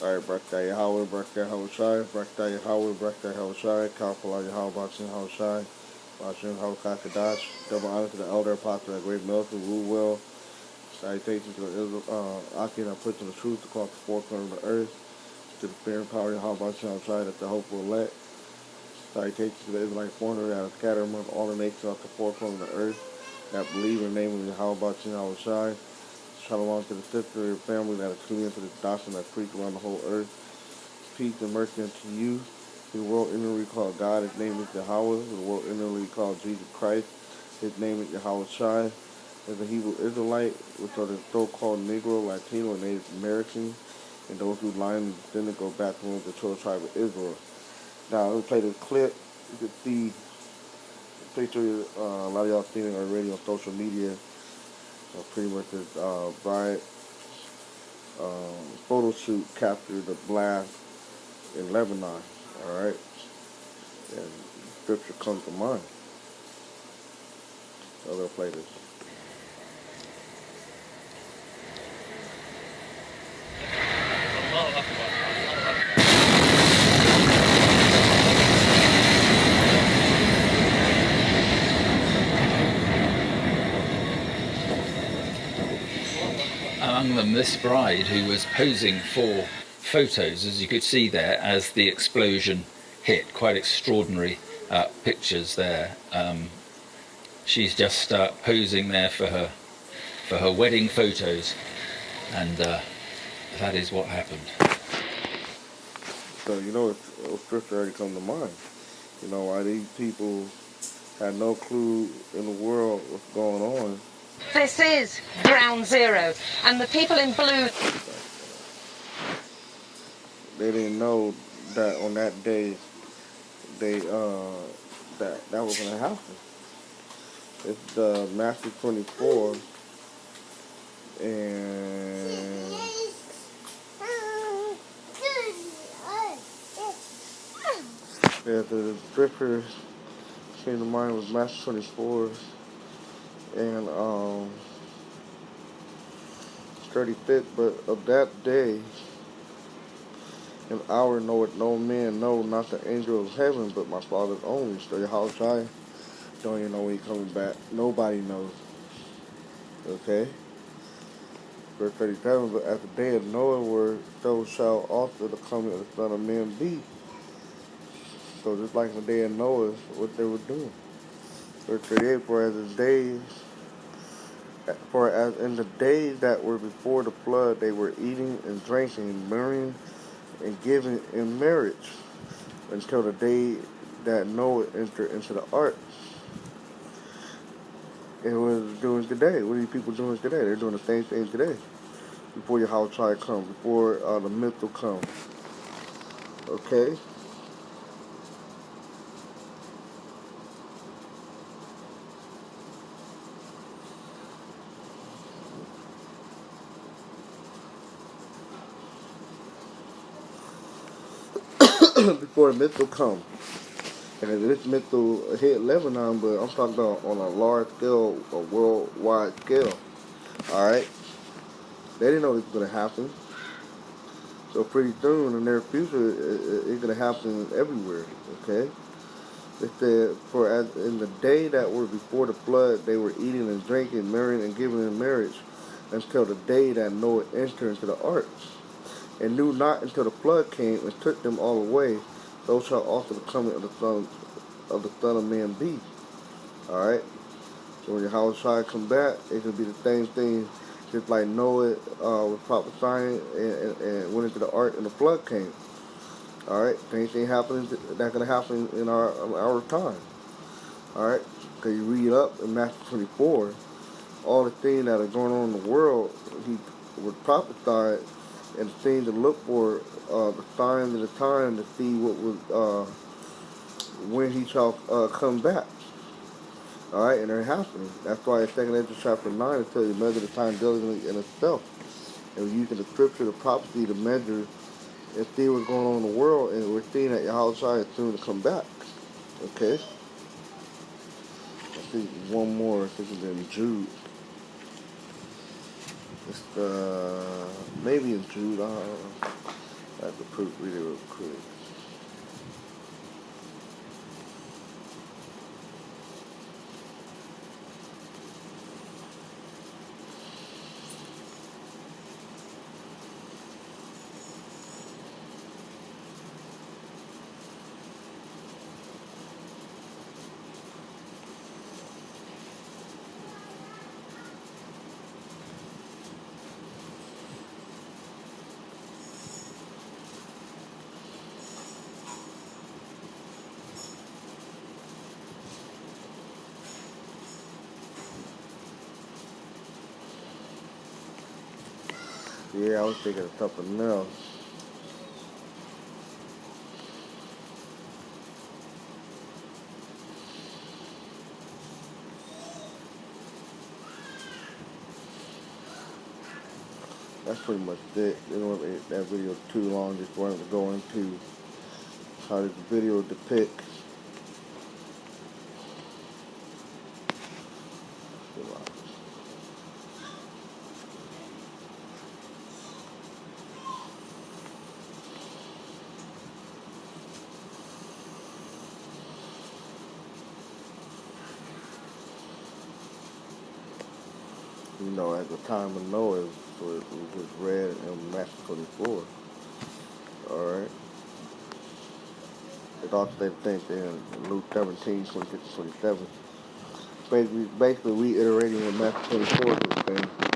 Alright, Brakta Yahweh, Brakta Yahushai, Brakta Yahweh, Brakta Yahushai, Kalpala Yahweh, Bachin Yahushai, Bachin Hawkakadash, double honor to the elder apostle, that great military rule well. Salutations to the Israel, Aki that puts in the truth across the four corners of the earth, to the fear and power of Yahweh, Bachin Yahushai, that the hopeful elect. Salutations to the Israelite foreigner that are scattered among all the nations off the four corners of the earth, that believe in the name of Yahweh, Bachin Yahushai. Shalom to the sister and family that are tuned into this doctrine that's preached around the whole earth. Peace and mercy unto you. The world inwardly called God, his name is Yahweh. The world inwardly called Jesus Christ, his name is Yahweh Shai. As a Hebrew Israelite, which are the so-called Negro, Latino, and Native Americans, and those who line and descendant go back to the 12 tribe of Israel. Now, let me play this clip. You can see, picture, a lot of y'all seen it already on social media. Pretty much this riot Photoshoot captured the blast in Lebanon. Alright? And scripture comes to mind. So I'm going to play this. Among them, this bride who was posing for photos, as you could see there, as the explosion hit. Quite extraordinary pictures there. She's just posing there for her wedding photos, and that is what happened. So, you know, scripture already come to mind. You know, why these people had no clue in the world what's going on. This is ground zero, and the people in blue, they didn't know that on that day they that was gonna happen. It's the Master 24, and yeah, the scripture came to mind was Master 24 and 35th, but of that day and hour knoweth no man, no, not the angel of heaven, but my Father only. So Yahushua don't even know when he's coming back. Nobody knows. Okay? Verse 37, but at the day of Noah were, so shall also the coming of the Son of Man be. So just like the day of Noah, what they were doing. Verse 38, for as in the days that were before the flood, they were eating and drinking and marrying and giving in marriage until the day that Noah entered into the ark. And what is doing today? What are these people doing today? They're doing the same thing today. Before your house try comes, before the mental comes. Okay? Before the mental comes. And this mental hit Lebanon, but I'm talking about on a large scale, a worldwide scale. Alright? They didn't know this was going to happen. So pretty soon in their future, it's going to happen everywhere. Okay? It said, for as in the day that were before the flood, they were eating and drinking, marrying and giving in marriage, until the day that Noah entered into the ark, and knew not until the flood came and took them all away. So shall also the coming of the Son of Man be. All right. So when your house try to come back, it could be the same thing, just like Noah was prophesying and went into the ark, and the flood came. All right. Same thing happening. That's gonna happen in our time. All right. Because you read up in Matthew 24, all the things that are going on in the world, he was prophesied, and the things to look for, the signs of the time to see what was when he shall come back. All right, and they're happening. That's why in 2 Ezra chapter 9 it tells you measure the time diligently in itself. And we're using the scripture, the prophecy to measure and see what's going on in the world, and we're seeing that Yahushua is soon to come back. Okay? I think one more. I think it's in Jude. It's maybe in Jude. I have to proof read it real quick. Yeah, I was thinking of something else. That's pretty much it. They don't want that video too long. Just wanted to go into how does the video depict at the time of Noah, so it was just read in Matthew 24. Alright. It also said the same thing in Luke 17, 26 to 27. Basically reiterating what Matthew 24 was saying.